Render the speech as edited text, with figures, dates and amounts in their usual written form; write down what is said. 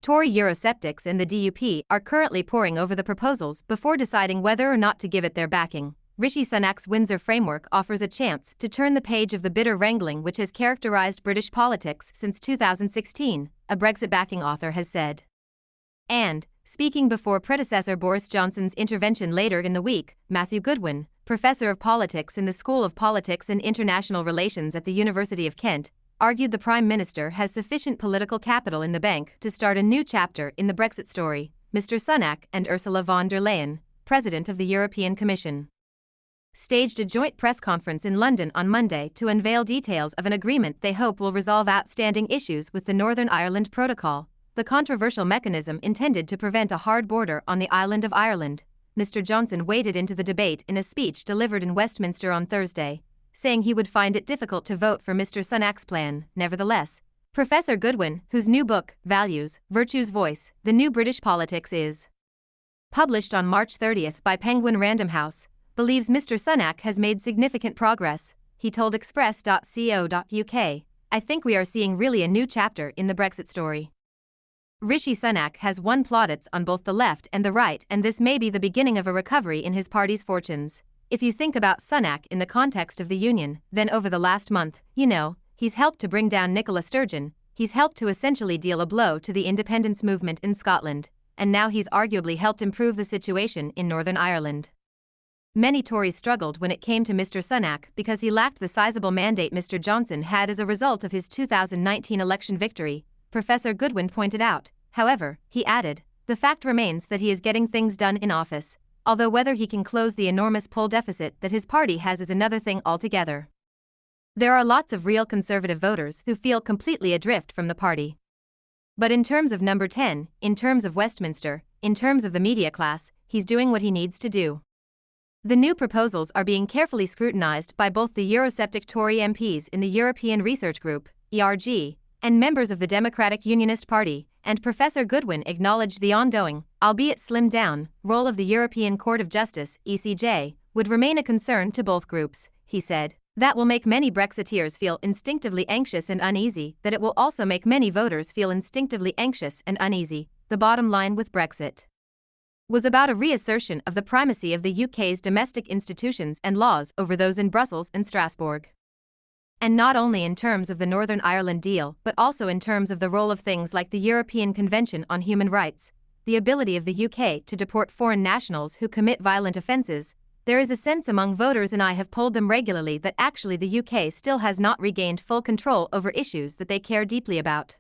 Tory Eurosceptics and the DUP are currently poring over the proposals before deciding whether or not to give it their backing. Rishi Sunak's Windsor framework offers a chance to turn the page of the bitter wrangling which has characterized British politics since 2016, a Brexit backing author has said. And, speaking before predecessor Boris Johnson's intervention later in the week, Matthew Goodwin, professor of politics in the School of Politics and International Relations at the University of Kent, argued the Prime Minister has sufficient political capital in the bank to start a new chapter in the Brexit story. Mr. Sunak and Ursula von der Leyen, President of the European Commission, staged a joint press conference in London on Monday to unveil details of an agreement they hope will resolve outstanding issues with the Northern Ireland Protocol, the controversial mechanism intended to prevent a hard border on the island of Ireland. Mr. Johnson waded into the debate in a speech delivered in Westminster on Thursday, saying he would find it difficult to vote for Mr. Sunak's plan. Nevertheless, Professor Goodwin, whose new book, Values, Virtues Voice, The New British Politics is published on March 30 by Penguin Random House, believes Mr. Sunak has made significant progress. He told express.co.uk, "I think we are seeing really a new chapter in the Brexit story. Rishi Sunak has won plaudits on both the left and the right, and this may be the beginning of a recovery in his party's fortunes. If you think about Sunak in the context of the Union, then over the last month, he's helped to bring down Nicola Sturgeon, he's helped to essentially deal a blow to the independence movement in Scotland, and now he's arguably helped improve the situation in Northern Ireland." Many Tories struggled when it came to Mr. Sunak because he lacked the sizable mandate Mr. Johnson had as a result of his 2019 election victory, Professor Goodwin pointed out. However, he added, the fact remains that he is getting things done in office, although whether he can close the enormous poll deficit that his party has is another thing altogether. There are lots of real conservative voters who feel completely adrift from the party. But in terms of number 10, in terms of Westminster, in terms of the media class, he's doing what he needs to do. The new proposals are being carefully scrutinized by both the Eurosceptic Tory MPs in the European Research Group, ERG, and members of the Democratic Unionist Party, and Professor Goodwin acknowledged the ongoing, albeit slimmed down, role of the European Court of Justice, ECJ, would remain a concern to both groups. He said, "That will make many Brexiteers feel instinctively anxious and uneasy, that it will also make many voters feel instinctively anxious and uneasy. The bottom line with Brexit was about a reassertion of the primacy of the UK's domestic institutions and laws over those in Brussels and Strasbourg. And not only in terms of the Northern Ireland deal, but also in terms of the role of things like the European Convention on Human Rights, the ability of the UK to deport foreign nationals who commit violent offences. There is a sense among voters, and I have polled them regularly, that actually the UK still has not regained full control over issues that they care deeply about."